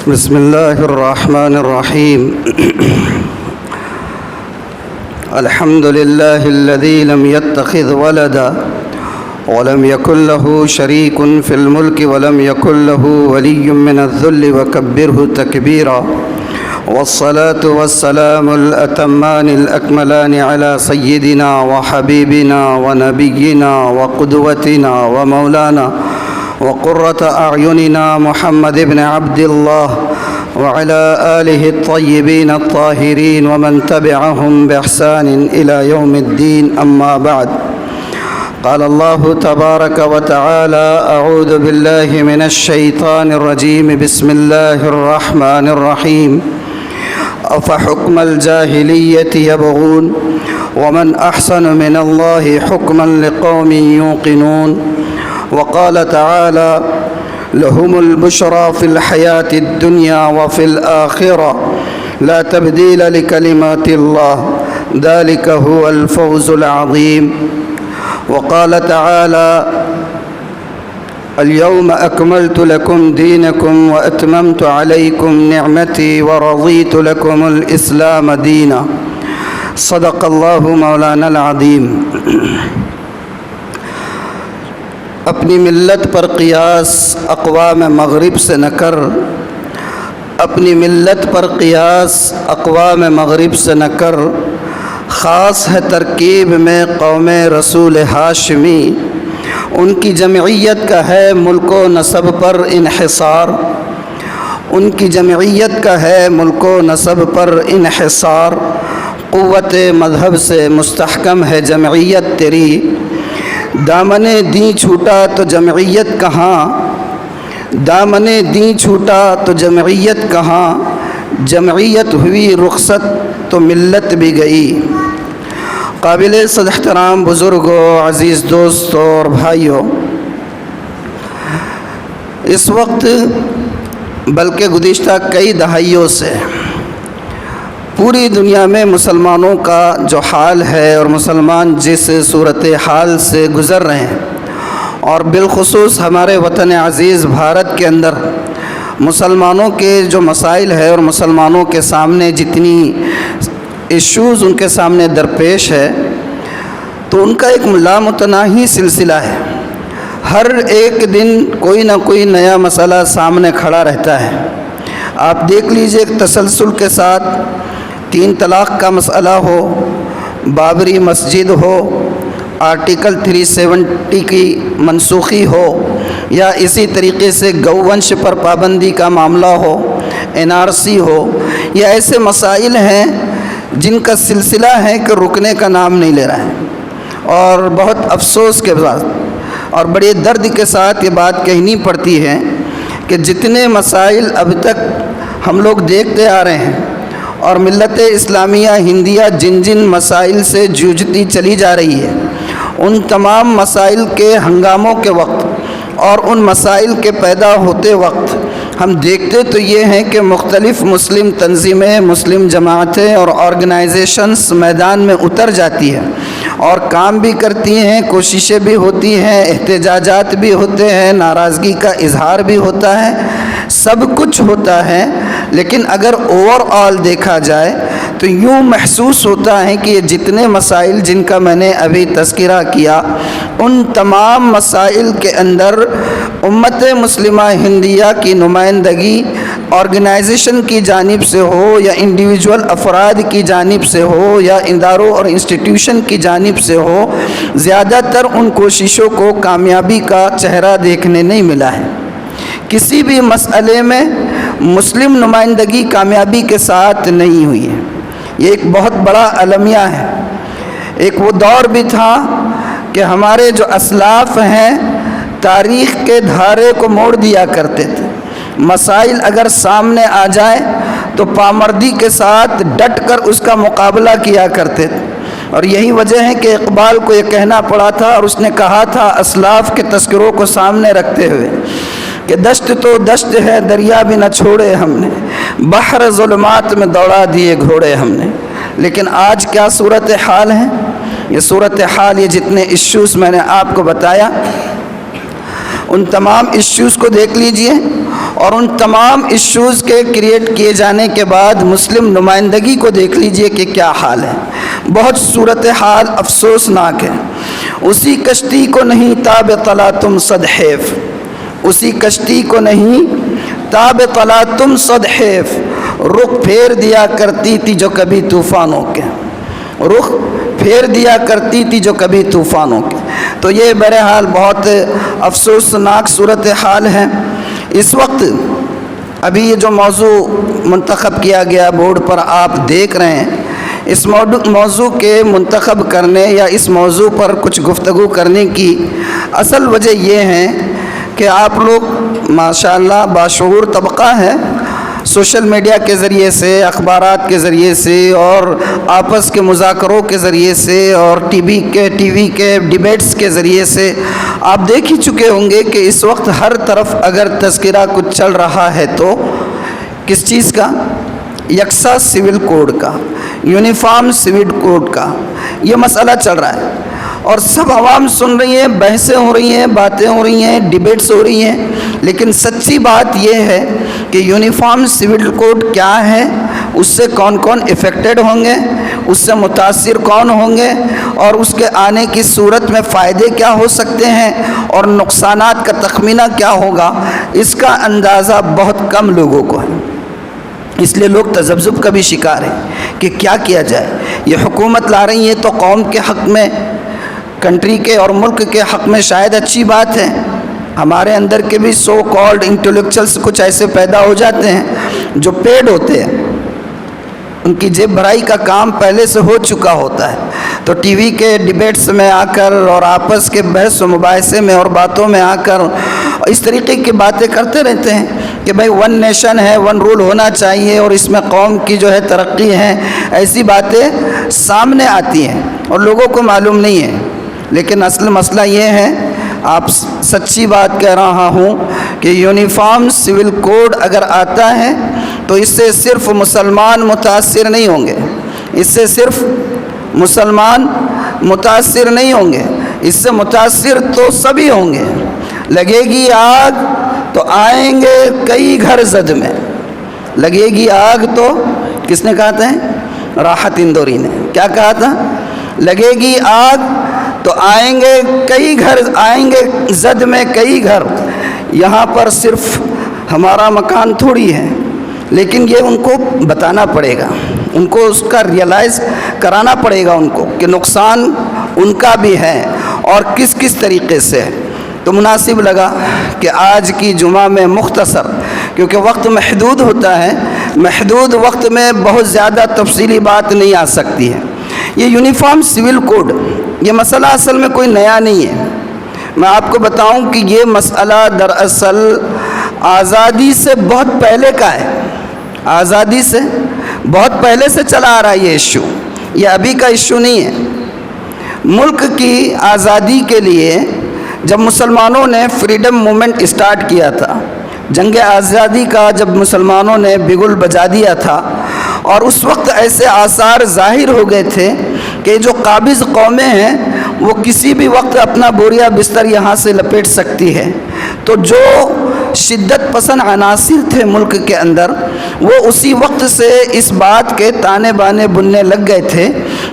بسم الله الرحمن الرحيم الحمد لله الذي لم يتخذ ولدا ولم يكن له شريك في الملك ولم يكن له ولي من الذل وكبره تكبيرا، والصلاة والسلام الأتمان الأكملان على سيدنا وحبيبنا ونبينا وقدوتنا ومولانا وقرة أعيننا محمد بن عبد الله وعلى آله الطيبين الطاهرين ومن تبعهم بإحسان إلى يوم الدين، أما بعد. قال الله تبارك وتعالى: أعوذ بالله من الشيطان الرجيم، بسم الله الرحمن الرحيم. أفحكم الجاهلية يبغون ومن أحسن من الله حكما لقوم يوقنون. وقال تعالى: لهم البشرى في الحياة الدنيا وفي الآخرة لا تبديل لكلمات الله ذلك هو الفوز العظيم. وقال تعالى: اليوم أكملت لكم دينكم وأتممت عليكم نعمتي ورضيت لكم الإسلام دينا. صدق الله مولانا العظيم. اپنی ملت پر قیاس اقوام مغرب سے نہ کر، اپنی ملت پر قیاس اقوام مغرب سے نہ کر، خاص ہے ترکیب میں قوم رسول ہاشمی، ان کی جمعیت کا ہے ملک و نسب پر انحصار، ان کی جمعیت کا ہے ملک و نسب پر انحصار، قوت مذہب سے مستحکم ہے جمعیت تیری، دامن دین چھوٹا تو جمعیت کہاں، دامن دین چھوٹا تو جمعیت کہاں، جمعیت ہوئی رخصت تو ملت بھی گئی۔ قابل صد احترام بزرگوں، عزیز دوستوں اور بھائیوں، اس وقت بلکہ گزشتہ کئی دہائیوں سے پوری دنیا میں مسلمانوں کا جو حال ہے اور مسلمان جس صورتحال سے گزر رہے ہیں، اور بالخصوص ہمارے وطن عزیز بھارت کے اندر مسلمانوں کے جو مسائل ہے اور مسلمانوں کے سامنے جتنی ایشوز ان کے سامنے درپیش ہے، تو ان کا ایک لامتناہی سلسلہ ہے۔ ہر ایک دن کوئی نہ کوئی نیا مسئلہ سامنے کھڑا رہتا ہے۔ آپ دیکھ لیجئے ایک تسلسل کے ساتھ 3 طلاق کا مسئلہ ہو، بابری مسجد ہو، آرٹیکل 370 کی منسوخی ہو، یا اسی طریقے سے گوونش پر پابندی کا معاملہ ہو، NRC ہو، یا ایسے مسائل ہیں جن کا سلسلہ ہے کہ رکنے کا نام نہیں لے رہا ہے۔ اور بہت افسوس کے بعد اور بڑے درد کے ساتھ یہ بات کہنی پڑتی ہے کہ جتنے مسائل اب تک ہم لوگ دیکھتے آ رہے ہیں اور ملت اسلامیہ ہندیہ جن جن مسائل سے جوجھتی چلی جا رہی ہے، ان تمام مسائل کے ہنگاموں کے وقت اور ان مسائل کے پیدا ہوتے وقت ہم دیکھتے تو یہ ہیں کہ مختلف مسلم تنظیمیں، مسلم جماعتیں اور آرگنائزیشنز میدان میں اتر جاتی ہیں اور کام بھی کرتی ہیں، کوششیں بھی ہوتی ہیں، احتجاجات بھی ہوتے ہیں، ناراضگی کا اظہار بھی ہوتا ہے، سب کچھ ہوتا ہے، لیکن اگر اوور آل دیکھا جائے تو یوں محسوس ہوتا ہے کہ یہ جتنے مسائل جن کا میں نے ابھی تذکرہ کیا، ان تمام مسائل کے اندر امت مسلمہ ہندیہ کی نمائندگی آرگنائزیشن کی جانب سے ہو یا انڈیویجول افراد کی جانب سے ہو یا اداروں اور انسٹیٹیوشن کی جانب سے ہو، زیادہ تر ان کوششوں کو کامیابی کا چہرہ دیکھنے نہیں ملا ہے۔ کسی بھی مسئلے میں مسلم نمائندگی کامیابی کے ساتھ نہیں ہوئی ہے۔ یہ ایک بہت بڑا المیہ ہے۔ ایک وہ دور بھی تھا کہ ہمارے جو اسلاف ہیں تاریخ کے دھارے کو موڑ دیا کرتے تھے، مسائل اگر سامنے آ جائے تو پامردی کے ساتھ ڈٹ کر اس کا مقابلہ کیا کرتے تھے، اور یہی وجہ ہے کہ اقبال کو یہ کہنا پڑا تھا اور اس نے کہا تھا اسلاف کے تذکروں کو سامنے رکھتے ہوئے کہ دشت تو دشت ہے دریا بھی نہ چھوڑے ہم نے، بحر ظلمات میں دوڑا دیے گھوڑے ہم نے۔ لیکن آج کیا صورتحال ہے؟ یہ صورتحال، یہ جتنے ایشوز میں نے آپ کو بتایا، ان تمام ایشوز کو دیکھ لیجئے اور ان تمام ایشوز کے کریٹ کیے جانے کے بعد مسلم نمائندگی کو دیکھ لیجئے کہ کیا حال ہے. بہت صورتحال افسوسناک ہے. اسی کشتی کو نہیں تاب طلا تم صد حیف، اسی کشتی کو نہیں تاب طلا تم صد حیف، رخ پھیر دیا کرتی تھی جو کبھی طوفانوں کے، رخ پھیر دیا کرتی تھی جو کبھی طوفانوں کے. تو یہ بہرحال بہت افسوسناک صورتحال ہے. اس وقت ابھی یہ جو موضوع منتخب کیا گیا بورڈ پر آپ دیکھ رہے ہیں، اس موضوع کے منتخب کرنے یا اس موضوع پر کچھ گفتگو کرنے کی اصل وجہ یہ ہے کہ آپ لوگ ماشاءاللہ باشعور طبقہ ہے. سوشل میڈیا کے ذریعے سے، اخبارات کے ذریعے سے اور آپس کے مذاکروں کے ذریعے سے اور ٹی وی کے ڈیبیٹس کے ذریعے سے آپ دیکھ ہی چکے ہوں گے کہ اس وقت ہر طرف اگر تذکرہ کچھ چل رہا ہے تو کس چیز کا؟ یکساں سول کوڈ کا، یونیفارم سول کوڈ کا یہ مسئلہ چل رہا ہے. اور سب عوام سن رہی ہیں، بحثیں ہو رہی ہیں، باتیں ہو رہی ہیں، ڈیبیٹس ہو رہی ہیں. لیکن سچی بات یہ ہے کہ یونیفارم سول کوڈ کیا ہے، اس سے کون کون افیکٹڈ ہوں گے، اس سے متاثر کون ہوں گے، اور اس کے آنے کی صورت میں فائدے کیا ہو سکتے ہیں اور نقصانات کا تخمینہ کیا ہوگا، اس کا اندازہ بہت کم لوگوں کو ہے. اس لیے لوگ تذبذب کا بھی شکار ہیں کہ کیا کیا جائے. یہ حکومت لا رہی ہے تو قوم کے حق میں، کنٹری کے اور ملک کے حق میں شاید اچھی بات ہے. ہمارے اندر کے بھی سو کالڈ انٹلیکچوئلس کچھ ایسے پیدا ہو جاتے ہیں جو پیڈ ہوتے ہیں، ان کی جیب بھرائی کا کام پہلے سے ہو چکا ہوتا ہے، تو ٹی وی کے ڈیبیٹس میں آ کر اور آپس کے بحث و مباحثے میں اور باتوں میں آ کر اس طریقے کی باتیں کرتے رہتے ہیں کہ بھائی ون نیشن ہے، ون رول ہونا چاہیے اور اس میں قوم کی جو ہے ترقی ہے. ایسی باتیں سامنے آتی ہیں اور لوگوں کو معلوم نہیں ہے. لیکن اصل مسئلہ یہ ہے، آپ سچی بات کہہ رہا ہوں کہ یونیفارم سول کوڈ اگر آتا ہے تو اس سے صرف مسلمان متاثر نہیں ہوں گے، اس سے صرف مسلمان متاثر نہیں ہوں گے، اس سے متاثر تو سبھی ہوں گے. لگے گی آگ تو آئیں گے کئی گھر زد میں. لگے گی آگ تو کس نے کہا تھا؟ راحت اندوری نے. کیا کہا تھا؟ لگے گی آگ تو آئیں گے کئی گھر، آئیں گے زد میں کئی گھر. یہاں پر صرف ہمارا مکان تھوڑی ہے، لیکن یہ ان کو بتانا پڑے گا، ان کو اس کا ریئلائز کرانا پڑے گا ان کو کہ نقصان ان کا بھی ہے اور کس کس طریقے سے. تو مناسب لگا کہ آج کی جمعہ میں مختصر، کیونکہ وقت محدود ہوتا ہے، محدود وقت میں بہت زیادہ تفصیلی بات نہیں آ سکتی ہے. یہ یونیفارم سول کوڈ، یہ مسئلہ اصل میں کوئی نیا نہیں ہے. میں آپ کو بتاؤں کہ یہ مسئلہ دراصل آزادی سے بہت پہلے کا ہے، آزادی سے بہت پہلے سے چلا آ رہا ہے. یہ ایشو یہ ابھی کا ایشو نہیں ہے. ملک کی آزادی کے لیے جب مسلمانوں نے فریڈم موومنٹ اسٹارٹ کیا تھا، جنگ آزادی کا جب مسلمانوں نے بگل بجا دیا تھا، اور اس وقت ایسے آثار ظاہر ہو گئے تھے کہ جو قابض قومیں ہیں وہ کسی بھی وقت اپنا بوریا بستر یہاں سے لپیٹ سکتی ہے. تو جو شدت پسند عناصر تھے ملک کے اندر، وہ اسی وقت سے اس بات کے تانے بانے بننے لگ گئے تھے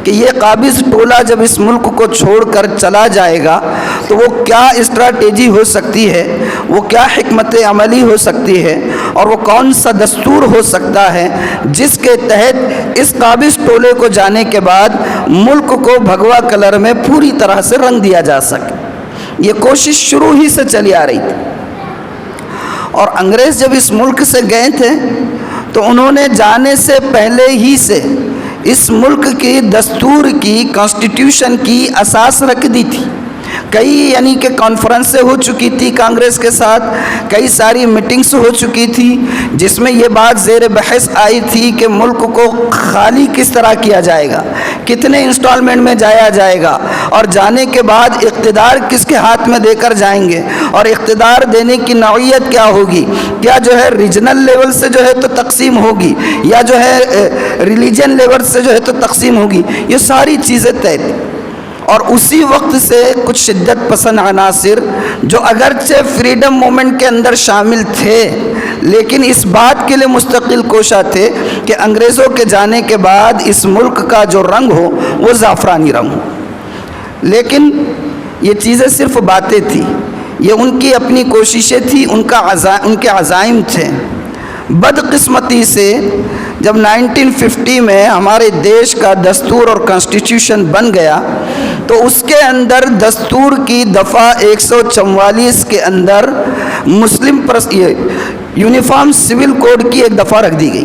کہ یہ قابض ٹولہ جب اس ملک کو چھوڑ کر چلا جائے گا تو وہ کیا اسٹریٹجی ہو سکتی ہے، وہ کیا حکمت عملی ہو سکتی ہے، اور وہ کون سا دستور ہو سکتا ہے جس کے تحت اس قابض ٹولے کو جانے کے بعد ملک کو بھگوا کلر میں پوری طرح سے رنگ دیا جا سکے. یہ کوشش شروع ہی سے چلی آ رہی تھی. اور انگریز جب اس ملک سے گئے تھے تو انہوں نے جانے سے پہلے ہی سے اس ملک کی دستور کی، کانسٹیٹیوشن کی اساس رکھ دی تھی. کئی یعنی کہ کانفرنسیں ہو چکی تھی کانگریس کے ساتھ، کئی ساری میٹنگز ہو چکی تھی جس میں یہ بات زیر بحث آئی تھی کہ ملک کو خالی کس طرح کیا جائے گا، کتنے انسٹالمنٹ میں جایا جائے گا، اور جانے کے بعد اقتدار کس کے ہاتھ میں دے کر جائیں گے، اور اقتدار دینے کی نوعیت کیا ہوگی، کیا جو ہے ریجنل لیول سے جو ہے تو تقسیم ہوگی یا جو ہے ریلیجن لیول سے جو ہے تو تقسیم ہوگی. یہ ساری چیزیں طے تھیں. اور اسی وقت سے کچھ شدت پسند عناصر جو اگرچہ فریڈم موومنٹ کے اندر شامل تھے لیکن اس بات کے لیے مستقل کوشاں تھے کہ انگریزوں کے جانے کے بعد اس ملک کا جو رنگ ہو وہ زعفرانی رنگ ہو. لیکن یہ چیزیں صرف باتیں تھیں، یہ ان کی اپنی کوششیں تھیں، ان کے عزائم تھے. بدقسمتی سے جب 1950 میں ہمارے دیش کا دستور اور کانسٹیٹیوشن بن گیا تو اس کے اندر دستور کی دفعہ 144 کے اندر یونیفارم سول کوڈ کی ایک دفعہ رکھ دی گئی.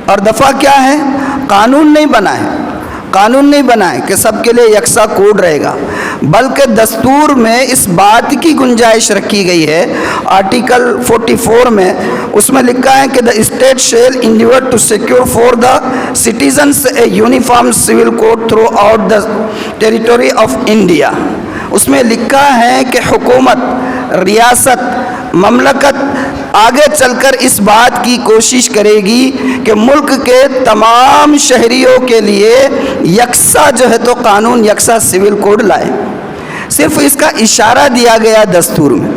اور دفعہ کیا ہے؟ قانون نہیں بنا ہے، قانون نہیں بنا ہے کہ سب کے لیے یکساں کوڈ رہے گا، بلکہ دستور میں اس بات کی گنجائش رکھی گئی ہے. آرٹیکل 44 میں اس میں لکھا ہے کہ the state shall endeavor to secure for the citizens a uniform civil code throughout the territory of India. اس میں لکھا ہے کہ حکومت، ریاست، مملکت آگے چل کر اس بات کی کوشش کرے گی کہ ملک کے تمام شہریوں کے لیے یکساں جو ہے تو قانون، یکساں سول کوڈ لائے. صرف اس کا اشارہ دیا گیا دستور میں،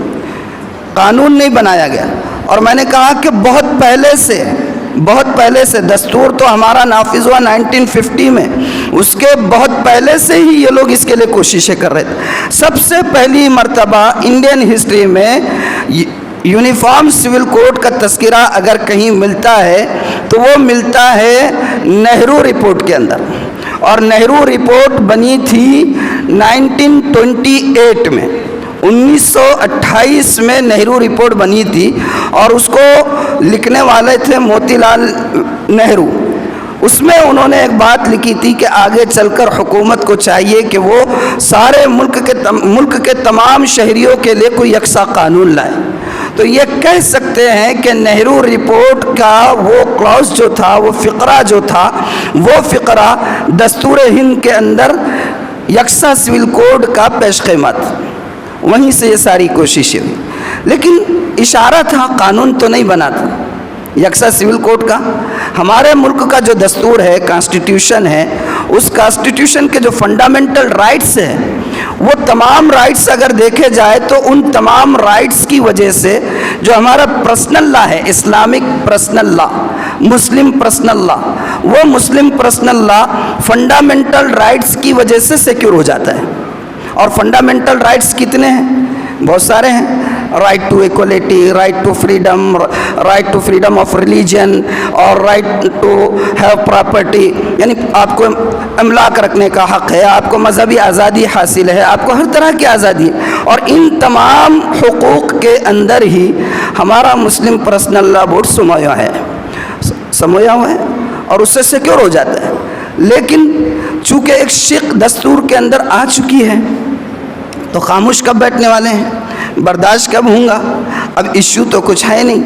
قانون نہیں بنایا گیا. اور میں نے کہا کہ بہت پہلے سے دستور تو ہمارا نافذ ہوا 1950 میں، اس کے بہت پہلے سے ہی یہ لوگ اس کے لیے کوششیں کر رہے تھے. سب سے پہلی مرتبہ انڈین ہسٹری میں یونیفارم سول کوڈ کا تذکرہ اگر کہیں ملتا ہے تو وہ ملتا ہے نہرو رپورٹ کے اندر. اور نہرو رپورٹ بنی تھی 1928 میں، 1928 میں نہرو رپورٹ بنی تھی، اور اس کو لکھنے والے تھے موتی لال نہرو. اس میں انہوں نے ایک بات لکھی تھی کہ آگے چل کر حکومت کو چاہیے کہ وہ سارے ملک کے تمام شہریوں کے لیے کوئی یکساں قانون لائے. تو یہ کہہ سکتے ہیں کہ نہرو رپورٹ کا وہ کلاس جو تھا، وہ فقرہ جو تھا، وہ فقرہ دستور ہند کے اندر یکساں سول کوڈ کا پیش خیمہ تھا. وہیں سے یہ ساری کوششیں ہوئی، لیکن اشارہ تھا، قانون تو نہیں بنا تھا یکساں سول کوڈ کا. ہمارے ملک کا جو دستور ہے، کانسٹیٹیوشن ہے، اس کانسٹیٹیوشن کے جو فنڈامنٹل رائٹس ہیں، وہ تمام رائٹس اگر دیکھے جائے تو ان تمام رائٹس کی وجہ سے جو ہمارا پرسنل لا ہے، اسلامک پرسنل لا، مسلم پرسنل لا، وہ مسلم پرسنل لا فنڈامنٹل رائٹس کی وجہ سے سیکیور ہو جاتا ہے. اور فنڈامنٹل رائٹس کتنے ہیں؟ بہت سارے ہیں. Right to equality, right to freedom, right to freedom of religion, اور رائٹ ٹو ہیو پراپرٹی، یعنی آپ کو املاک رکھنے کا حق ہے، آپ کو مذہبی آزادی حاصل ہے، آپ کو ہر طرح کی آزادی ہے. اور ان تمام حقوق کے اندر ہی ہمارا مسلم پرسنل لا بورڈ سمویا ہوا ہے اور اس سے سیکیور ہو جاتا ہے. لیکن چونکہ ایک شق دستور کے اندر آ چکی ہے تو خاموش کب بیٹھنے والے ہیں؟ برداشت کب ہوں گا؟ اب ایشو تو کچھ ہے نہیں،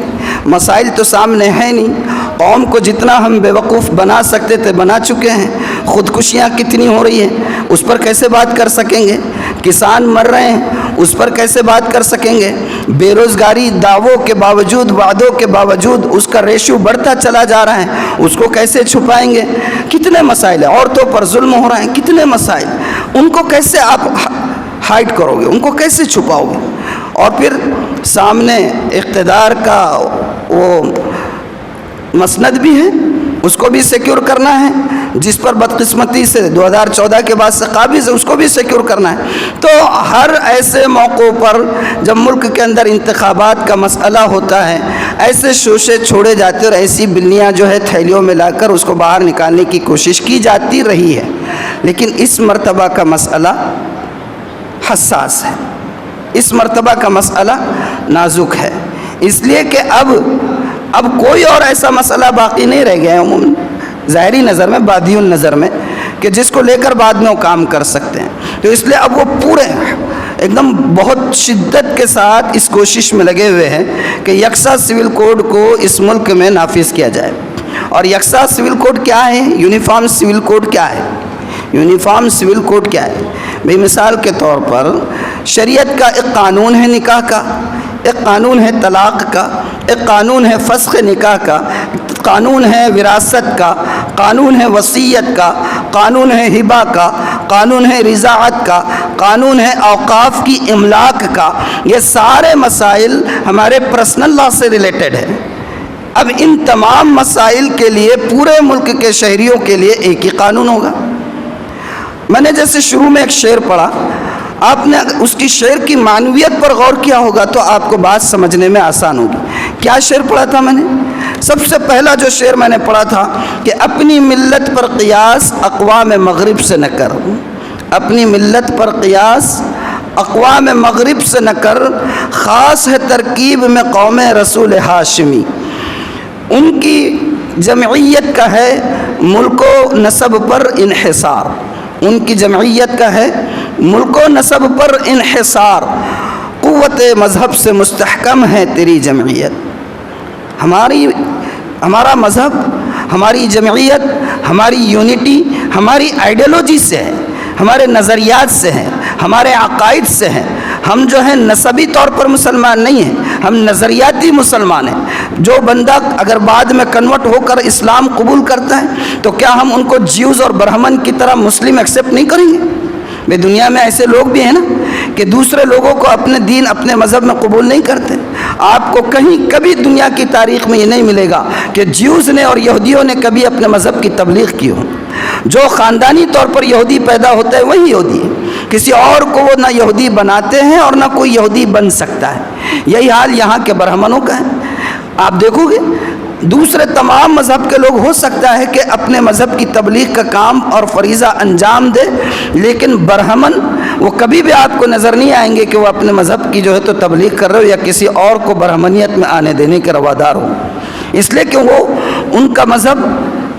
مسائل تو سامنے ہے نہیں. قوم کو جتنا ہم بیوقوف بنا سکتے تھے بنا چکے ہیں. خودکشیاں کتنی ہو رہی ہیں، اس پر کیسے بات کر سکیں گے؟ کسان مر رہے ہیں، اس پر کیسے بات کر سکیں گے؟ بے روزگاری دعووں کے باوجود، وعدوں کے باوجود اس کا ریشو بڑھتا چلا جا رہا ہے، اس کو کیسے چھپائیں گے؟ کتنے مسائل ہیں. عورتوں پر ظلم ہو رہا ہے، کتنے مسائل، ان کو کیسے آپ ہائڈ کرو گے، ان کو کیسے چھپاؤ گے؟ اور پھر سامنے اقتدار کا وہ مسند بھی ہے، اس کو بھی سیکیور کرنا ہے، جس پر بدقسمتی سے 2014 کے بعد سے قابض ہے، اس کو بھی سیکیور کرنا ہے. تو ہر ایسے موقعوں پر جب ملک کے اندر انتخابات کا مسئلہ ہوتا ہے، ایسے شوشے چھوڑے جاتے اور ایسی بلیاں جو ہے تھیلیوں میں لا کر اس کو باہر نکالنے کی کوشش کی جاتی رہی ہے. لیکن اس مرتبہ کا مسئلہ حساس ہے، اس مرتبہ کا مسئلہ نازک ہے، اس لیے کہ اب کوئی اور ایسا مسئلہ باقی نہیں رہ گیا ہے عموماً ظاہری نظر میں، بادی النظر میں، کہ جس کو لے کر بعد میں وہ کام کر سکتے ہیں. تو اس لیے اب وہ پورے ایک دم بہت شدت کے ساتھ اس کوشش میں لگے ہوئے ہیں کہ یکساں سول کوڈ کو اس ملک میں نافذ کیا جائے. اور یکساں سول کوڈ کیا ہے؟ یونیفارم سول کوڈ کیا ہے؟ یونیفارم سول کوڈ کیا ہے؟ بھئی مثال کے طور پر شریعت کا ایک قانون ہے نکاح کا، ایک قانون ہے طلاق کا، ایک قانون ہے فسخ نکاح کا، قانون ہے وراثت کا، قانون ہے وصیت کا، قانون ہے ہبہ کا، قانون ہے رضاعت کا، قانون ہے اوقاف کی املاک کا، یہ سارے مسائل ہمارے پرسنل لا سے ریلیٹڈ ہے۔ اب ان تمام مسائل کے لیے پورے ملک کے شہریوں کے لیے ایک ہی قانون ہوگا۔ میں نے جیسے شروع میں ایک شعر پڑھا، آپ نے اس کی شعر کی معنویت پر غور کیا ہوگا تو آپ کو بات سمجھنے میں آسان ہوگی۔ کیا شعر پڑھا تھا میں نے؟ سب سے پہلا جو شعر میں نے پڑھا تھا کہ اپنی ملت پر قیاس اقوام مغرب سے نہ کر، اپنی ملت پر قیاس اقوام مغرب سے نہ کر، خاص ہے ترکیب میں قوم رسول ہاشمی۔ ان کی جمعیت کا ہے ملک و نسب پر انحصار، ان کی جمعیت کا ہے ملک و نسب پر انحصار، قوت مذہب سے مستحکم ہے تیری جمعیت۔ ہمارا مذہب، ہماری جمعیت، ہماری یونٹی ہماری آئیڈیالوجی سے ہے، ہمارے نظریات سے ہیں، ہمارے عقائد سے ہیں۔ ہم جو ہیں نسبی طور پر مسلمان نہیں ہیں، ہم نظریاتی مسلمان ہیں۔ جو بندہ اگر بعد میں کنورٹ ہو کر اسلام قبول کرتا ہے تو کیا ہم ان کو جیوز اور برہمن کی طرح مسلم ایکسیپٹ نہیں کریں گے؟ بے دنیا میں ایسے لوگ بھی ہیں نا کہ دوسرے لوگوں کو اپنے دین اپنے مذہب میں قبول نہیں کرتے۔ آپ کو کہیں کبھی دنیا کی تاریخ میں یہ نہیں ملے گا کہ جیوز نے اور یہودیوں نے کبھی اپنے مذہب کی تبلیغ کی ہو۔ جو خاندانی طور پر یہودی پیدا ہوتا ہے وہی یہودی ہے، کسی اور کو وہ نہ یہودی بناتے ہیں اور نہ کوئی یہودی بن سکتا ہے۔ یہی حال یہاں کے برہمنوں کا ہے۔ آپ دیکھو گے دوسرے تمام مذہب کے لوگ ہو سکتا ہے کہ اپنے مذہب کی تبلیغ کا کام اور فریضہ انجام دے، لیکن برہمن وہ کبھی بھی آپ کو نظر نہیں آئیں گے کہ وہ اپنے مذہب کی جو ہے تو تبلیغ کر رہے ہو یا کسی اور کو برہمنیت میں آنے دینے کے روادار ہو، اس لیے کہ وہ ان کا مذہب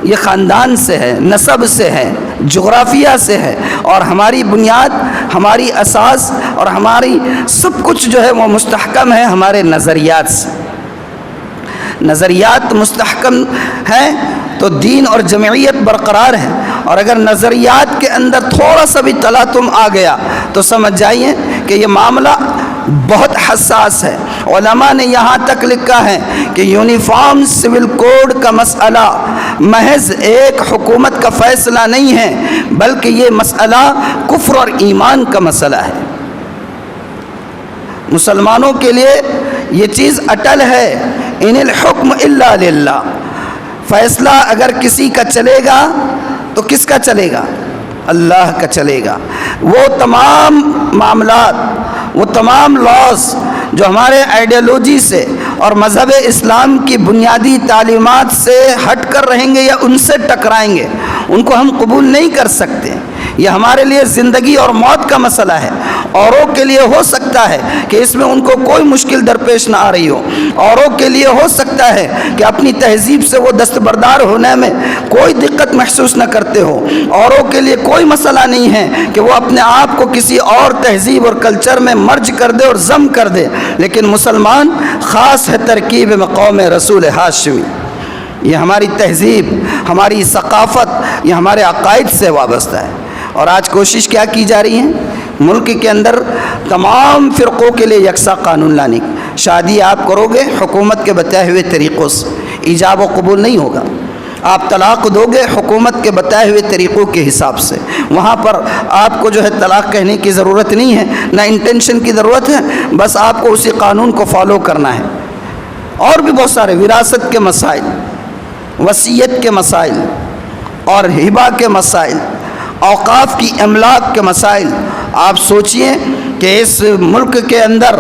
یہ خاندان سے ہے، نسب سے ہے، جغرافیہ سے ہے، اور ہماری بنیاد، ہماری اساس اور ہماری سب کچھ جو ہے وہ مستحکم ہے ہمارے نظریات سے۔ نظریات مستحکم ہیں تو دین اور جمعیت برقرار ہے، اور اگر نظریات کے اندر تھوڑا سا بھی تلاطم آ گیا تو سمجھ جائیے کہ یہ معاملہ بہت حساس ہے۔ علماء نے یہاں تک لکھا ہے کہ یونیفارم سول کوڈ کا مسئلہ محض ایک حکومت کا فیصلہ نہیں ہے، بلکہ یہ مسئلہ کفر اور ایمان کا مسئلہ ہے۔ مسلمانوں کے لیے یہ چیز اٹل ہے، ان الحکم الا للہ۔ فیصلہ اگر کسی کا چلے گا تو کس کا چلے گا؟ اللہ کا چلے گا۔ وہ تمام معاملات، وہ تمام لاز جو ہمارے آئیڈیالوجی سے اور مذہب اسلام کی بنیادی تعلیمات سے ہٹ کر رہیں گے یا ان سے ٹکرائیں گے، ان کو ہم قبول نہیں کر سکتے۔ یہ ہمارے لیے زندگی اور موت کا مسئلہ ہے۔ اوروں کے لیے ہو سکتا ہے کہ اس میں ان کو کوئی مشکل درپیش نہ آ رہی ہو، اوروں کے لیے ہو سکتا ہے کہ اپنی تہذیب سے وہ دستبردار ہونے میں کوئی دقت محسوس نہ کرتے ہو، اوروں کے لیے کوئی مسئلہ نہیں ہے کہ وہ اپنے آپ کو کسی اور تہذیب اور کلچر میں مرج کر دے اور ضم کر دے، لیکن مسلمان خاص ہے ترکیب میں قوم رسول ہاشمی۔ یہ ہماری تہذیب، ہماری ثقافت، یہ ہمارے عقائد سے وابستہ ہے۔ اور آج کوشش کیا کی جا رہی ہے؟ ملک کے اندر تمام فرقوں کے لیے یکساں قانون لانے کی۔ شادی آپ کرو گے حکومت کے بتائے ہوئے طریقوں سے، ایجاب و قبول نہیں ہوگا۔ آپ طلاق دو گے حکومت کے بتائے ہوئے طریقوں کے حساب سے، وہاں پر آپ کو جو ہے طلاق کہنے کی ضرورت نہیں ہے، نہ انٹینشن کی ضرورت ہے، بس آپ کو اسی قانون کو فالو کرنا ہے۔ اور بھی بہت سارے وراثت کے مسائل، وصیت کے مسائل اور ہبہ کے مسائل، اوقاف کی املاک کے مسائل۔ آپ سوچئے کہ اس ملک کے اندر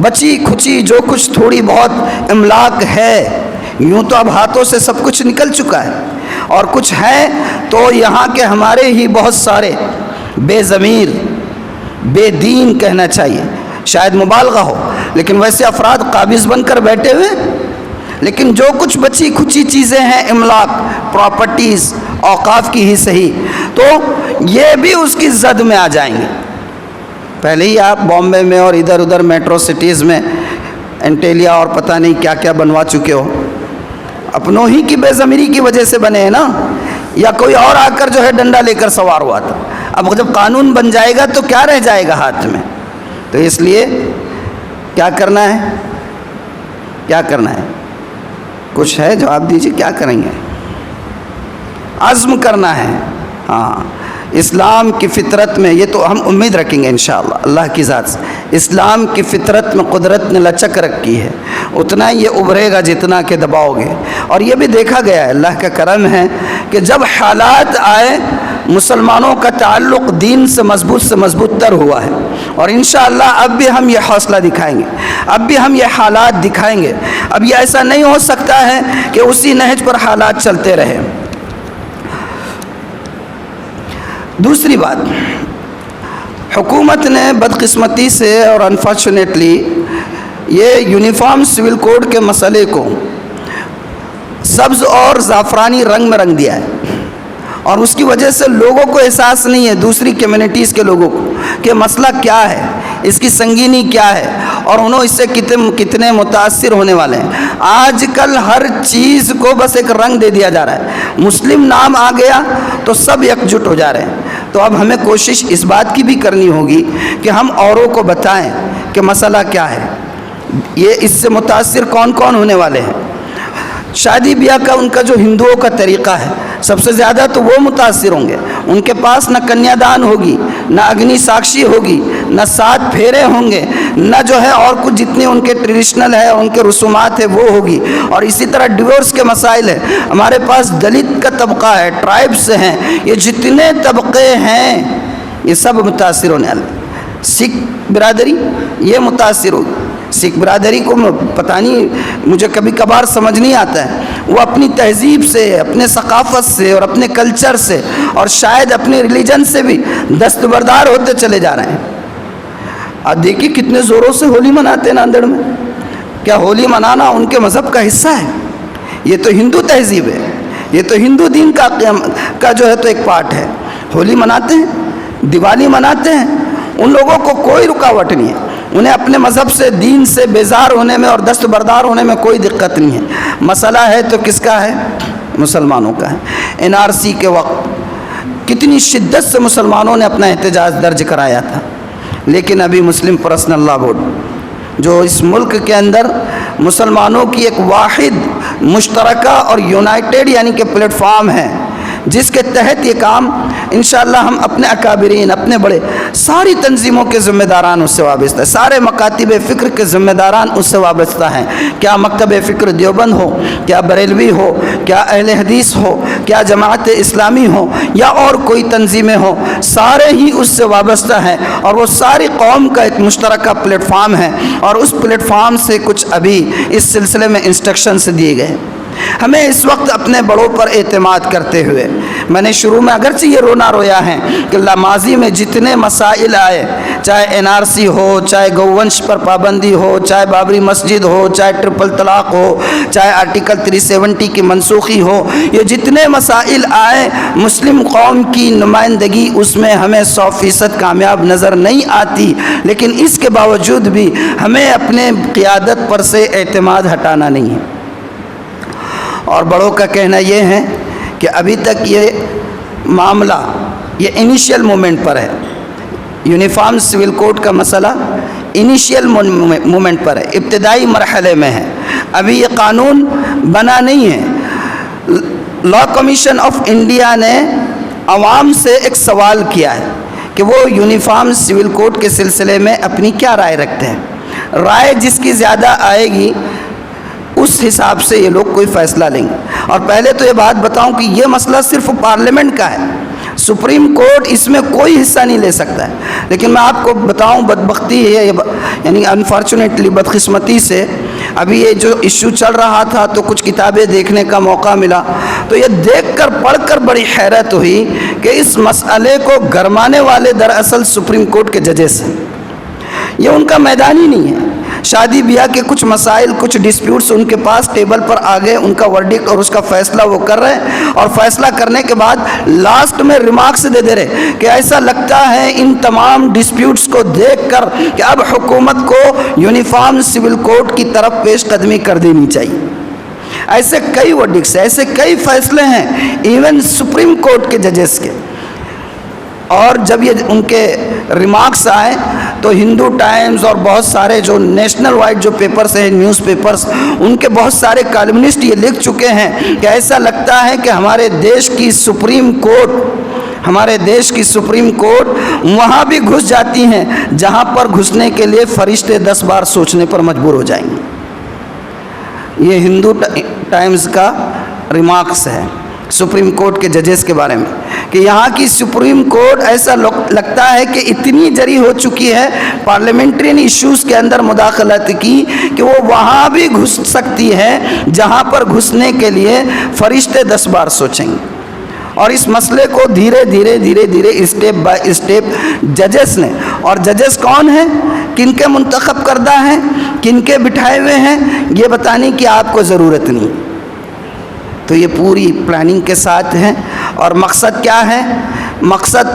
بچی کھچی جو کچھ تھوڑی بہت املاک ہے، یوں تو اب ہاتھوں سے سب کچھ نکل چکا ہے، اور کچھ ہے تو یہاں کے ہمارے ہی بہت سارے بے ضمیر، بے دین کہنا چاہیے، شاید مبالغہ ہو، لیکن ویسے افراد قابض بن کر بیٹھے ہوئے، لیکن جو کچھ بچی کھچی چیزیں ہیں، املاک، پراپرٹیز، اوقاف کی ہی صحیح، تو یہ بھی اس کی زد میں آ جائیں گے۔ پہلے ہی آپ بامبے میں اور ادھر ادھر میٹرو سٹیز میں انٹیلیا اور پتہ نہیں کیا کیا بنوا چکے ہو، اپنوں ہی کی بے ضمیری کی وجہ سے بنے ہیں نا، یا کوئی اور آ کر جو ہے ڈنڈا لے کر سوار ہوا تھا۔ اب جب قانون بن جائے گا تو کیا رہ جائے گا ہاتھ میں؟ تو اس لیے کیا کرنا ہے؟ کیا کرنا ہے؟ کچھ ہے جواب دیجیے، کیا کریں گے؟ عزم کرنا ہے۔ ہاں، اسلام کی فطرت میں، یہ تو ہم امید رکھیں گے انشاءاللہ اللہ کی ذات سے، اسلام کی فطرت میں قدرت نے لچک رکھی ہے، اتنا ہی یہ ابھرے گا جتنا کہ دباؤ گے۔ اور یہ بھی دیکھا گیا ہے، اللہ کا کرم ہے کہ جب حالات آئے مسلمانوں کا تعلق دین سے مضبوط تر ہوا ہے، اور انشاءاللہ اب بھی ہم یہ حوصلہ دکھائیں گے، اب بھی ہم یہ حالات دکھائیں گے۔ اب یہ ایسا نہیں ہو سکتا ہے کہ اسی نہج پر حالات چلتے رہے۔ دوسری بات، حکومت نے بدقسمتی سے اور انفارچونیٹلی یہ یونیفارم سول کوڈ کے مسئلے کو سبز اور زعفرانی رنگ میں رنگ دیا ہے، اور اس کی وجہ سے لوگوں کو احساس نہیں ہے، دوسری کمیونٹیز کے لوگوں کو، کہ مسئلہ کیا ہے، اس کی سنگینی کیا ہے، اور انہوں اس سے کتنے متاثر ہونے والے ہیں۔ آج کل ہر چیز کو بس ایک رنگ دے دیا جا رہا ہے، مسلم نام آ گیا تو سب یکجٹ ہو جا رہے ہیں۔ تو اب ہمیں کوشش اس بات کی بھی کرنی ہوگی کہ ہم اوروں کو بتائیں کہ مسئلہ کیا ہے، یہ اس سے متاثر کون کون ہونے والے ہیں۔ شادی بیاہ کا ان کا جو ہندوؤں کا طریقہ ہے، سب سے زیادہ تو وہ متاثر ہوں گے۔ ان کے پاس نہ کنیا دان ہوگی، نہ اگنی ساکشی ہوگی، نہ 7 پھیرے ہوں گے، نہ جو ہے اور کچھ جتنے ان کے ٹریڈیشنل ہے، ان کے رسومات ہے وہ ہوگی۔ اور اسی طرح ڈیورس کے مسائل ہیں، ہمارے پاس دلت کا طبقہ ہے، ٹرائبس ہیں، یہ جتنے طبقے ہیں یہ سب متاثر ہونے والے۔ سکھ برادری یہ متاثر ہوگی۔ سکھ برادری کو پتہ نہیں، مجھے کبھی کبھار سمجھ نہیں آتا ہے، وہ اپنی تہذیب سے، اپنے ثقافت سے اور اپنے کلچر سے اور شاید اپنے ریلیجن سے بھی دستبردار ہوتے چلے جا رہے ہیں۔ اب دیکھیے کتنے زوروں سے ہولی مناتے ہیں ناندیڑ میں۔ کیا ہولی منانا ان کے مذہب کا حصہ ہے؟ یہ تو ہندو تہذیب ہے، یہ تو ہندو دین کا جو ہے تو ایک پارٹ ہے۔ ہولی مناتے ہیں، دیوالی مناتے ہیں، ان لوگوں کو کوئی رکاوٹ نہیں ہے، انہیں اپنے مذہب سے، دین سے بیزار ہونے میں اور دستبردار ہونے میں کوئی دقت نہیں ہے۔ مسئلہ ہے تو کس کا ہے؟ مسلمانوں کا ہے۔ NRC کے وقت کتنی شدت سے مسلمانوں نے اپنا احتجاج درج کرایا تھا، لیکن ابھی مسلم پرسنل لا بورڈ جو اس ملک کے اندر مسلمانوں کی ایک واحد مشترکہ اور یونائٹڈ یعنی کہ پلیٹ فارم ہے، جس کے تحت یہ کام انشاءاللہ ہم اپنے اکابرین، اپنے بڑے ساری تنظیموں کے ذمہ داران اس سے وابستہ ہیں، سارے مکاتب فکر کے ذمہ داران اس سے وابستہ ہیں۔ کیا مکتب فکر دیوبند ہو، کیا بریلوی ہو، کیا اہل حدیث ہو، کیا جماعت اسلامی ہو، یا اور کوئی تنظیمیں ہوں، سارے ہی اس سے وابستہ ہیں، اور وہ ساری قوم کا ایک مشترکہ پلیٹ فارم ہے، اور اس پلیٹ فارم سے کچھ ابھی اس سلسلے میں انسٹرکشنز دیے گئے۔ ہمیں اس وقت اپنے بڑوں پر اعتماد کرتے ہوئے، میں نے شروع میں اگرچہ یہ رونا رویا ہے کہ ماضی میں جتنے مسائل آئے، چاہے NRC ہو، چاہے گوونش پر پابندی ہو، چاہے بابری مسجد ہو، چاہے ٹرپل طلاق ہو، چاہے آرٹیکل 370 کی منسوخی ہو، یہ جتنے مسائل آئے، مسلم قوم کی نمائندگی اس میں ہمیں 100% کامیاب نظر نہیں آتی، لیکن اس کے باوجود بھی ہمیں اپنے قیادت پر سے اعتماد ہٹانا نہیں ہے۔ اور بڑوں کا کہنا یہ ہے کہ ابھی تک یہ معاملہ یہ انیشیل مومنٹ پر ہے، یونیفارم سول کوڈ کا مسئلہ انیشیل مومنٹ پر ہے، ابتدائی مرحلے میں ہے، ابھی یہ قانون بنا نہیں ہے۔ لا کمیشن آف انڈیا نے عوام سے ایک سوال کیا ہے کہ وہ یونیفارم سول کوڈ کے سلسلے میں اپنی کیا رائے رکھتے ہیں۔ رائے جس کی زیادہ آئے گی اس حساب سے یہ لوگ کوئی فیصلہ لیں گے۔ اور پہلے تو یہ بات بتاؤں کہ یہ مسئلہ صرف پارلیمنٹ کا ہے، سپریم کورٹ اس میں کوئی حصہ نہیں لے سکتا ہے۔ لیکن میں آپ کو بتاؤں، بدبختی ہے یعنی انفارچونیٹلی، بدقسمتی سے ابھی یہ جو ایشو چل رہا تھا تو کچھ کتابیں دیکھنے کا موقع ملا، تو یہ دیکھ کر پڑھ کر بڑی حیرت ہوئی کہ اس مسئلے کو گرمانے والے دراصل سپریم کورٹ کے ججز ہیں، یہ ان کا میدان ہی نہیں ہے۔ شادی بیاہ کے کچھ مسائل، کچھ ڈسپیوٹس ان کے پاس ٹیبل پر آ گئے، ان کا ورڈکٹ اور اس کا فیصلہ وہ کر رہے ہیں، اور فیصلہ کرنے کے بعد لاسٹ میں ریمارکس دے رہے کہ ایسا لگتا ہے ان تمام ڈسپیوٹس کو دیکھ کر کہ اب حکومت کو یونیفارم سول کوڈ کی طرف پیش قدمی کر دینی چاہیے۔ ایسے کئی ورڈکٹس، ایسے کئی فیصلے ہیں ایون سپریم کورٹ کے ججز کے۔ اور جب یہ ان کے ریمارکس آئے تو ہندو ٹائمز اور بہت سارے جو نیشنل وائڈ جو پیپرز ہیں، نیوز پیپرز، ان کے بہت سارے کالمنسٹ یہ لکھ چکے ہیں کہ ایسا لگتا ہے کہ ہمارے دیش کی سپریم کورٹ ہمارے دیش کی سپریم کورٹ وہاں بھی گھس جاتی ہیں جہاں پر گھسنے کے لیے فرشتے 10 بار سوچنے پر مجبور ہو جائیں گے۔ یہ ہندو ٹائمز کا ریمارکس ہے سپریم کورٹ کے ججز کے بارے میں کہ یہاں کی سپریم کورٹ ایسا لگتا ہے کہ اتنی جری ہو چکی ہے پارلیمنٹرین ایشوز کے اندر مداخلت کی کہ وہ وہاں بھی گھس سکتی ہے جہاں پر گھسنے کے لیے فرشتے 10 بار سوچیں گے۔ اور اس مسئلے کو دھیرے دھیرے اسٹیپ بائی اسٹیپ ججز نے، اور ججز کون ہیں، کن کے منتخب کردہ ہیں، کن کے بٹھائے ہوئے ہیں، یہ بتانے کی آپ کو ضرورت نہیں۔ تو یہ پوری پلاننگ کے ساتھ ہے۔ اور مقصد کیا ہے؟ مقصد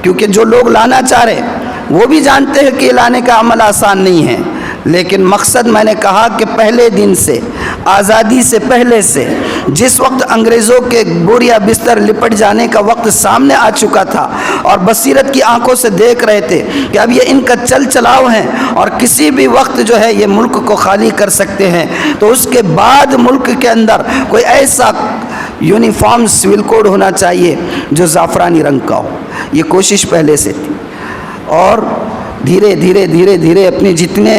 کیونکہ جو لوگ لانا چاہ رہے وہ بھی جانتے ہیں کہ یہ لانے کا عمل آسان نہیں ہے، لیکن مقصد میں نے کہا کہ پہلے دن سے، آزادی سے پہلے سے، جس وقت انگریزوں کے بوریا بستر لپٹ جانے کا وقت سامنے آ چکا تھا اور بصیرت کی آنکھوں سے دیکھ رہے تھے کہ اب یہ ان کا چل چلاؤ ہے اور کسی بھی وقت جو ہے یہ ملک کو خالی کر سکتے ہیں، تو اس کے بعد ملک کے اندر کوئی ایسا یونیفارم سول کوڈ ہونا چاہیے جو زعفرانی رنگ کا ہو۔ یہ کوشش پہلے سے تھی، اور دھیرے دھیرے اپنے جتنے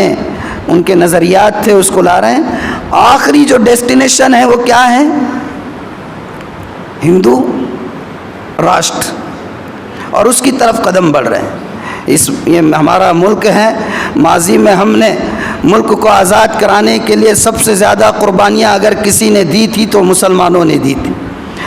ان کے نظریات تھے اس کو لا رہے ہیں۔ آخری جو ڈیسٹینیشن ہے وہ کیا ہے؟ ہندو راشٹر، اور اس کی طرف قدم بڑھ رہے ہیں۔ یہ ہمارا ملک ہے، ماضی میں ہم نے ملک کو آزاد کرانے کے لیے سب سے زیادہ قربانیاں اگر کسی نے دی تھی تو مسلمانوں نے دی تھی۔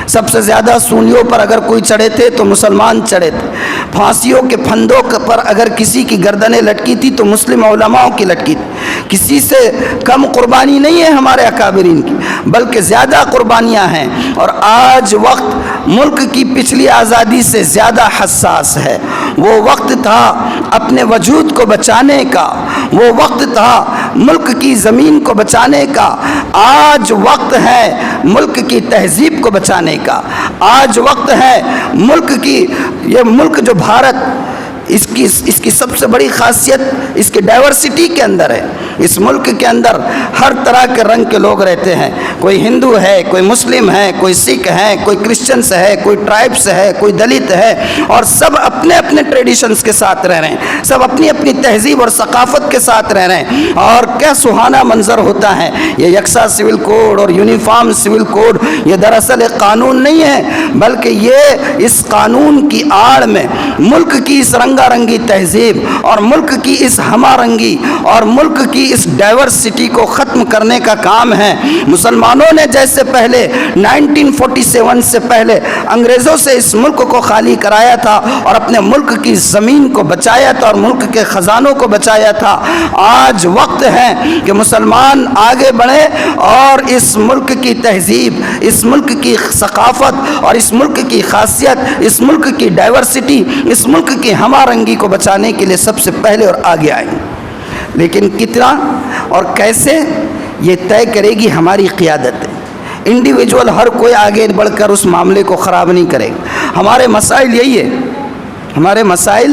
سب سے زیادہ سونیوں پر اگر کوئی چڑھے تھے تو مسلمان چڑھے تھے۔ پھانسیوں کے پھندوں پر اگر کسی کی گردنیں لٹکی تھی تو مسلم علماؤں کی لٹکی تھی۔ کسی سے کم قربانی نہیں ہے ہمارے اکابرین کی، بلکہ زیادہ قربانیاں ہیں۔ اور آج وقت ملک کی پچھلی آزادی سے زیادہ حساس ہے۔ وہ وقت تھا اپنے وجود کو بچانے کا، وہ وقت تھا ملک کی زمین کو بچانے کا۔ آج وقت ہے ملک کی تہذیب کو بچانے کا۔ آج وقت ہے ملک کی، یہ ملک جو بھارت، اس کی سب سے بڑی خاصیت اس کی ڈائیورسٹی کے اندر ہے۔ اس ملک کے اندر ہر طرح کے رنگ کے لوگ رہتے ہیں، کوئی ہندو ہے، کوئی مسلم ہے، کوئی سکھ ہے، کوئی کرسچنس ہے، کوئی ٹرائبس ہے، کوئی دلت ہے، اور سب اپنے اپنے ٹریڈیشنز کے ساتھ رہ رہے ہیں، سب اپنی اپنی تہذیب اور ثقافت کے ساتھ رہ رہے ہیں۔ اور کیا سہانا منظر ہوتا ہے یہ یکساں سول کوڈ اور یونیفارم سول کوڈ۔ یہ دراصل ایک قانون نہیں ہے، بلکہ یہ اس قانون کی آڑ میں ملک کی اس رنگا رنگی تہذیب اور ملک کی اس ہمہ رنگی اور ملک کی اس ڈائیورسٹی کو ختم کرنے کا کام ہے۔ مسلمانوں نے جیسے پہلے 1947 سے پہلے انگریزوں سے اس ملک کو خالی کرایا تھا اور اپنے ملک کی زمین کو بچایا تھا اور ملک کے خزانوں کو بچایا تھا، آج وقت ہے کہ مسلمان آگے بڑھیں اور اس ملک کی تہذیب، اس ملک کی ثقافت اور اس ملک کی خاصیت، اس ملک کی ڈائیورسٹی، اس ملک کی ہمہ رنگی کو بچانے کے لیے سب سے پہلے اور آگے آئیں۔ لیکن کتنا اور کیسے یہ طے کرے گی ہماری قیادت ہے۔ انڈیویجول ہر کوئی آگے بڑھ کر اس معاملے کو خراب نہیں کرے گا۔ ہمارے مسائل یہی ہے، ہمارے مسائل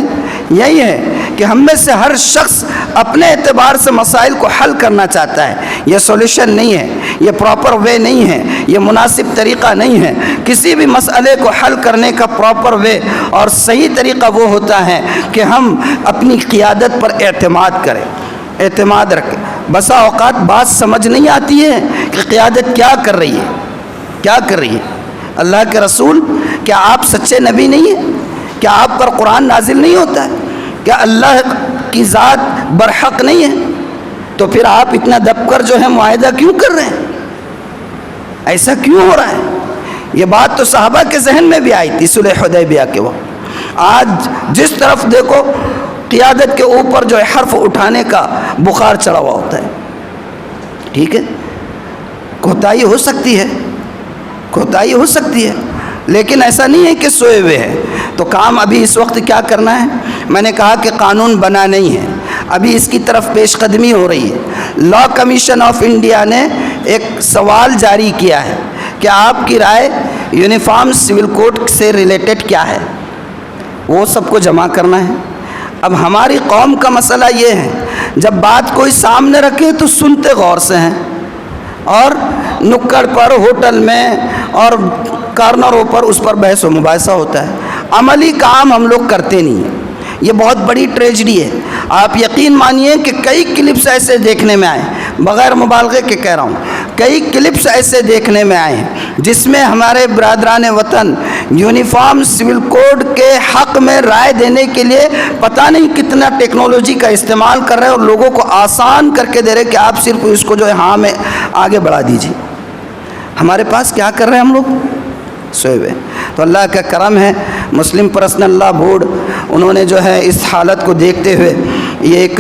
یہی ہے کہ ہم میں سے ہر شخص اپنے اعتبار سے مسائل کو حل کرنا چاہتا ہے۔ یہ سولوشن نہیں ہے، یہ پراپر وے نہیں ہے، یہ مناسب طریقہ نہیں ہے۔ کسی بھی مسئلے کو حل کرنے کا پراپر وے اور صحیح طریقہ وہ ہوتا ہے کہ ہم اپنی قیادت پر اعتماد کریں، اعتماد رکھیں۔ بسا اوقات بات سمجھ نہیں آتی ہے کہ قیادت کیا کر رہی ہے، کیا کر رہی ہے۔ اللہ کے رسول، کیا آپ سچے نبی نہیں ہیں؟ کیا آپ پر قرآن نازل نہیں ہوتا ہے؟ کیا اللہ کی ذات برحق نہیں ہے؟ تو پھر آپ اتنا دب کر جو ہے معاہدہ کیوں کر رہے ہیں؟ ایسا کیوں ہو رہا ہے؟ یہ بات تو صحابہ کے ذہن میں بھی آئی تھی صلح حدیبیہ کے وقت۔ آج جس طرف دیکھو قیادت کے اوپر جو ہے حرف اٹھانے کا بخار چڑھا ہوا ہوتا ہے۔ ٹھیک ہے، کوتاہی ہو سکتی ہے، کوتاہی ہو سکتی ہے، لیکن ایسا نہیں ہے کہ سوئے ہوئے ہیں۔ تو کام ابھی اس وقت کیا کرنا ہے؟ میں نے کہا کہ قانون بنا نہیں ہے، ابھی اس کی طرف پیش قدمی ہو رہی ہے۔ لا کمیشن آف انڈیا نے ایک سوال جاری کیا ہے کہ آپ کی رائے یونیفارم سول کوڈ سے ریلیٹڈ کیا ہے، وہ سب کو جمع کرنا ہے۔ اب ہماری قوم کا مسئلہ یہ ہے، جب بات کوئی سامنے رکھے تو سنتے غور سے ہیں، اور نکڑ پر، ہوٹل میں اور کارنروں پر اس پر بحث و مباحثہ ہوتا ہے۔ عملی کام ہم لوگ کرتے نہیں ہیں. یہ بہت بڑی ٹریجڈی ہے. آپ یقین مانیے کہ کئی کلپس ایسے دیکھنے میں آئے, بغیر مبالغے کے کہہ رہا ہوں, کئی کلپس ایسے دیکھنے میں آئے ہیں جس میں ہمارے برادران وطن یونیفارم سول کوڈ کے حق میں رائے دینے کے لیے پتہ نہیں کتنا ٹیکنالوجی کا استعمال کر رہے ہیں اور لوگوں کو آسان کر کے دے رہے کہ آپ صرف اس کو جو ہے ہاں میں آگے بڑھا دیجیے. ہمارے پاس کیا کر رہے ہیں ہم لوگ؟ سوئے ہوئے. تو اللہ کا کرم ہے, مسلم پرسنل لا بورڈ انہوں نے جو ہے اس حالت کو دیکھتے ہوئے یہ ایک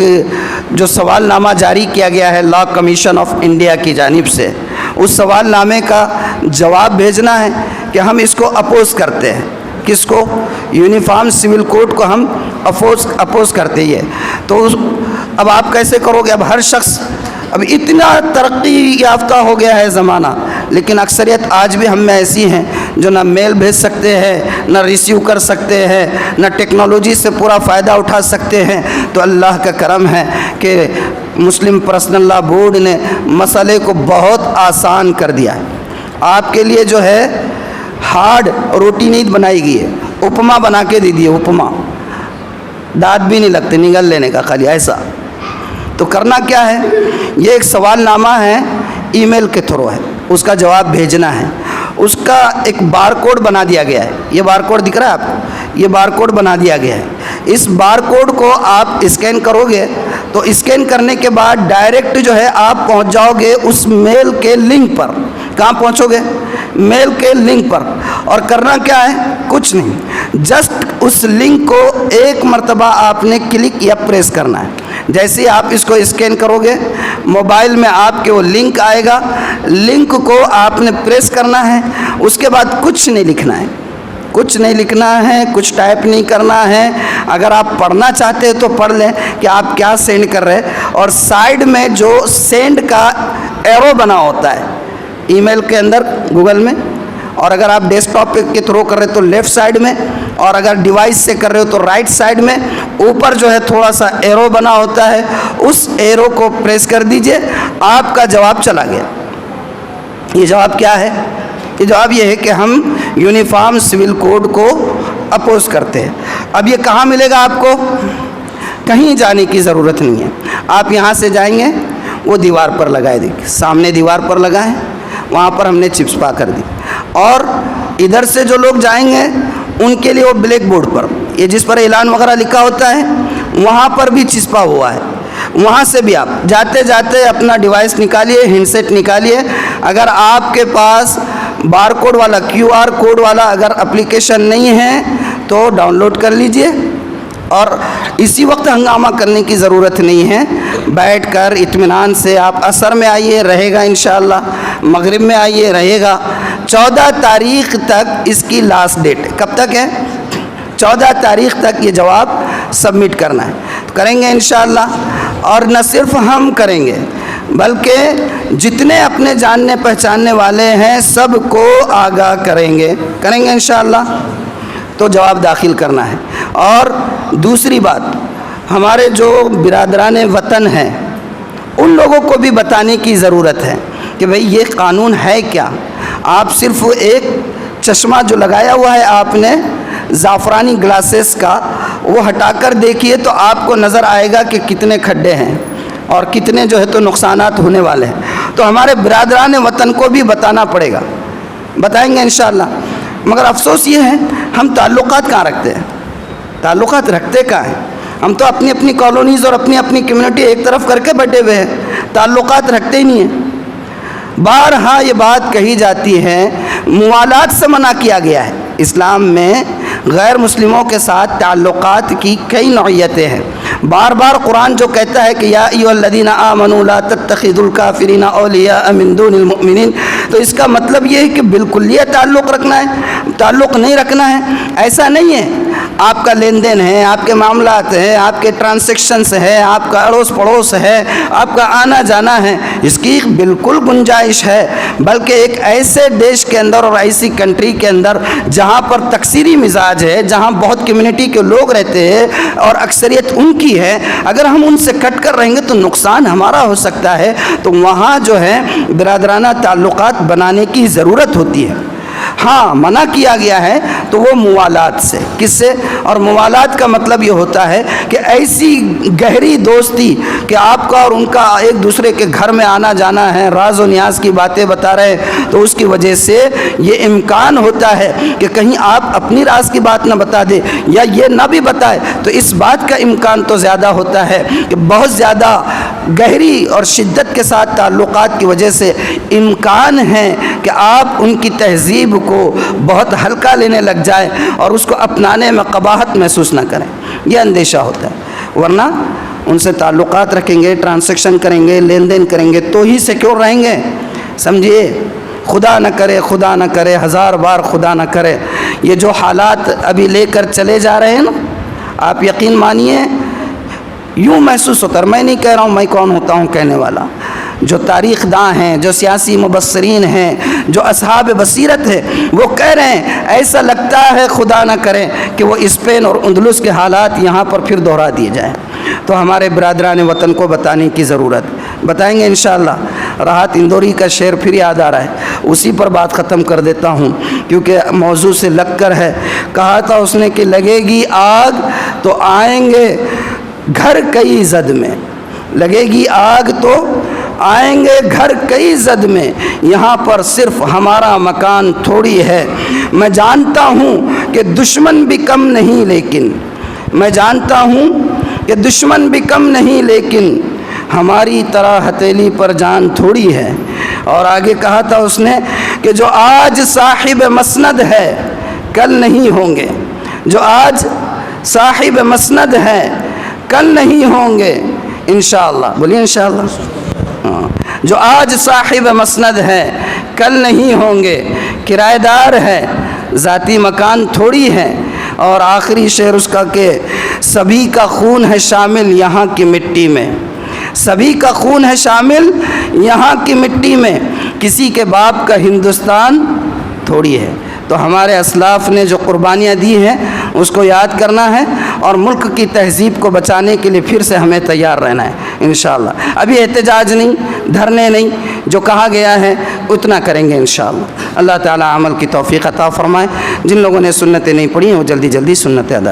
جو سوال نامہ جاری کیا گیا ہے لا کمیشن آف انڈیا کی جانب سے, اس سوال نامے کا جواب بھیجنا ہے کہ ہم اس کو اپوز کرتے ہیں. کس کو؟ یونیفارم سول کوڈ کو ہم اپوز کرتے ہی ہے. تو اب آپ کیسے کرو گے؟ اب ہر شخص, اب اتنا ترقی یافتہ ہو گیا ہے زمانہ, لیکن اکثریت آج بھی ہم میں ایسی ہیں جو نہ میل بھیج سکتے ہیں, نہ ریسیو کر سکتے ہیں, نہ ٹیکنالوجی سے پورا فائدہ اٹھا سکتے ہیں. تو اللہ کا کرم ہے کہ مسلم پرسنل لا بورڈ نے مسئلے کو بہت آسان کر دیا ہے. آپ کے لیے جو ہے ہارڈ روٹی نہیں بنائی گئی ہے, اپما بنا کے دے دیے, اپما, دانت بھی نہیں لگتے نگل لینے کا, خالی ایسا. تو کرنا کیا ہے؟ یہ ایک سوال نامہ ہے, ای میل کے تھرو ہے, اس کا جواب بھیجنا ہے. اس کا ایک بار کوڈ بنا دیا گیا ہے. یہ بار کوڈ دکھ رہا ہے آپ کو؟ یہ بار کوڈ بنا دیا گیا ہے. اس بار کوڈ کو آپ اسکین کرو گے تو اسکین کرنے کے بعد ڈائریکٹ جو ہے آپ پہنچ جاؤ گے اس میل کے لنک پر. کہاں پہنچو گے؟ میل کے لنک پر. اور کرنا کیا ہے؟ کچھ نہیں, جسٹ اس لنک کو ایک مرتبہ آپ نے کلک یا پریس کرنا ہے. جیسے ہی آپ اس کو اسکین کرو گے موبائل میں آپ کے وہ لنک آئے گا, لنک کو آپ نے پریس کرنا ہے. اس کے بعد کچھ نہیں لکھنا ہے, کچھ نہیں لکھنا ہے, کچھ ٹائپ نہیں کرنا ہے. اگر آپ پڑھنا چاہتے ہیں تو پڑھ لیں کہ آپ کیا سینڈ کر رہے ہیں. اور سائڈ میں جو سینڈ کا ایرو بنا ہوتا ہے ای میل کے اندر گوگل میں, اور اگر آپ ڈیسک ٹاپ کے تھرو کر رہے تو لیفٹ سائڈ میں, اور اگر ڈیوائس سے کر رہے ہو تو رائٹ سائڈ میں اوپر جو ہے تھوڑا سا ایرو بنا ہوتا ہے, اس ایرو کو پریس کر دیجئے. آپ کا جواب چلا گیا. یہ جواب کیا ہے؟ یہ جواب یہ ہے کہ ہم یونیفارم سول کوڈ کو اپوز کرتے ہیں. اب یہ کہاں ملے گا آپ کو؟ کہیں جانے کی ضرورت نہیں ہے. آپ یہاں سے جائیں گے, وہ دیوار پر لگائے, دیکھیں سامنے دیوار پر لگائیں, وہاں پر ہم نے چپس پا کر دی. اور ادھر سے جو لوگ جائیں گے ان کے لیے وہ بلیک بورڈ پر یہ جس پر اعلان وغیرہ لکھا ہوتا ہے وہاں پر بھی چسپا ہوا ہے. وہاں سے بھی آپ جاتے جاتے اپنا ڈیوائس نکالیے, ہینڈ سیٹ نکالیے. اگر آپ کے پاس بار کوڈ والا, کیو آر کوڈ والا اگر اپلیکیشن نہیں ہے تو ڈاؤن لوڈ کر لیجئے. اور اسی وقت ہنگامہ کرنے کی ضرورت نہیں ہے, بیٹھ کر اطمینان سے آپ عصر میں آئیے, رہے گا انشاءاللہ, مغرب میں آئیے, رہے گا. 14 تاریخ تک اس کی لاسٹ ڈیٹ. کب تک ہے؟ 14 تاریخ تک یہ جواب سبمٹ کرنا ہے. کریں گے انشاءاللہ. اور نہ صرف ہم کریں گے بلکہ جتنے اپنے جاننے پہچاننے والے ہیں سب کو آگاہ کریں گے انشاءاللہ. تو جواب داخل کرنا ہے. اور دوسری بات, ہمارے جو برادران وطن ہیں ان لوگوں کو بھی بتانے کی ضرورت ہے کہ بھئی یہ قانون ہے کیا. آپ صرف ایک چشمہ جو لگایا ہوا ہے آپ نے زعفرانی گلاسز کا, وہ ہٹا کر دیکھیے تو آپ کو نظر آئے گا کہ کتنے کھڈے ہیں اور کتنے جو ہے تو نقصانات ہونے والے ہیں. تو ہمارے برادران وطن کو بھی بتانا پڑے گا, بتائیں گے انشاءاللہ. مگر افسوس یہ ہے ہم تعلقات کہاں رکھتے ہیں؟ تعلقات رکھتے کہاں ہیں؟ ہم تو اپنی اپنی کالونیز اور اپنی اپنی کمیونٹی ایک طرف کر کے بیٹھے ہوئے ہیں, تعلقات رکھتے ہی نہیں ہیں. بارہا یہ بات کہی جاتی ہے, موالات سے منع کیا گیا ہے. اسلام میں غیر مسلموں کے ساتھ تعلقات کی کئی نوعیتیں ہیں. بار بار قرآن جو کہتا ہے کہ یا ایھا الذین آمنوا لا تتخذوا الکافرین اولیاء من دون المؤمنین, تو اس کا مطلب یہ ہے کہ بالکل یہ تعلق رکھنا ہے, تعلق نہیں رکھنا ہے. ایسا نہیں ہے. آپ کا لین دین ہے, آپ کے معاملات ہیں, آپ کے ٹرانزیکشنز ہے, آپ کا اڑوس پڑوس ہے, آپ کا آنا جانا ہے, اس کی بالکل گنجائش ہے. بلکہ ایک ایسے دیش کے اندر اور ایسی کنٹری کے اندر جہاں پر تکثیری مزاج ہے, جہاں بہت کمیونٹی کے لوگ رہتے ہیں اور اکثریت ان کی ہے, اگر ہم ان سے کٹ کر رہیں گے تو نقصان ہمارا ہو سکتا ہے. تو وہاں جو ہے برادرانہ تعلقات بنانے کی ضرورت ہوتی ہے. ہاں منع کیا گیا ہے تو وہ موالات سے. کس سے؟ اور موالات کا مطلب یہ ہوتا ہے کہ ایسی گہری دوستی کہ آپ کا اور ان کا ایک دوسرے کے گھر میں آنا جانا ہے, راز و نیاز کی باتیں بتا رہے ہیں, تو اس کی وجہ سے یہ امکان ہوتا ہے کہ کہیں آپ اپنی راز کی بات نہ بتا دیں یا یہ نہ بھی بتائے, تو اس بات کا امکان تو زیادہ ہوتا ہے کہ بہت زیادہ گہری اور شدت کے ساتھ تعلقات کی وجہ سے امکان ہے کہ آپ ان کی تہذیب کو بہت ہلکا لینے لگ جائیں اور اس کو اپنانے میں قباحت محسوس نہ کریں. یہ اندیشہ ہوتا ہے. ورنہ ان سے تعلقات رکھیں گے, ٹرانزیکشن کریں گے, لین دین کریں گے تو ہی سیکیور رہیں گے. سمجھیے, خدا نہ کرے, خدا نہ کرے, ہزار بار خدا نہ کرے, یہ جو حالات ابھی لے کر چلے جا رہے ہیں نا, آپ یقین مانیے یوں محسوس ہوتا ہے. میں نہیں کہہ رہا ہوں میں کون ہوتا ہوں کہنے والا, جو تاریخ داں ہیں, جو سیاسی مبصرین ہیں, جو اصحاب بصیرت ہے, وہ کہہ رہے ہیں ایسا لگتا ہے خدا نہ کرے کہ وہ اسپین اور اندلس کے حالات یہاں پر پھر دہرا دیے جائیں. تو ہمارے برادران وطن کو بتانے کی ضرورت, بتائیں گے انشاءاللہ. راحت اندوری کا شعر پھر یاد آ رہا ہے, اسی پر بات ختم کر دیتا ہوں کیونکہ موضوع سے لگ کر ہے. کہا تھا اس نے کہ لگے گی آگ تو آئیں گے گھر کئی زد میں, لگے گی آگ تو آئیں گے گھر کئی زد میں, یہاں پر صرف ہمارا مکان تھوڑی ہے. میں جانتا ہوں کہ دشمن بھی کم نہیں, لیکن میں جانتا ہوں کہ دشمن بھی کم نہیں, لیکن ہماری طرح ہتھیلی پر جان تھوڑی ہے. اور آگے کہا تھا اس نے کہ جو آج صاحب مسند ہے کل نہیں ہوں گے, جو آج صاحب مسند ہے کل نہیں ہوں گے انشاءاللہ. بولیے انشاءاللہ. جو آج صاحب مسند ہے کل نہیں ہوں گے, کرایہ دار ہے ذاتی مکان تھوڑی ہے. اور آخری شعر اس کا کہ سبھی کا خون ہے شامل یہاں کی مٹی میں, سبھی کا خون ہے شامل یہاں کی مٹی میں, کسی کے باپ کا ہندوستان تھوڑی ہے. تو ہمارے اسلاف نے جو قربانیاں دی ہیں اس کو یاد کرنا ہے اور ملک کی تہذیب کو بچانے کے لیے پھر سے ہمیں تیار رہنا ہے انشاءاللہ. ابھی احتجاج نہیں, دھرنے نہیں, جو کہا گیا ہے اتنا کریں گے انشاءاللہ. اللہ تعالی عمل کی توفیق عطا فرمائے. جن لوگوں نے سنتیں نہیں پڑھی ہیں وہ جلدی جلدی سنتیں ادا کریں.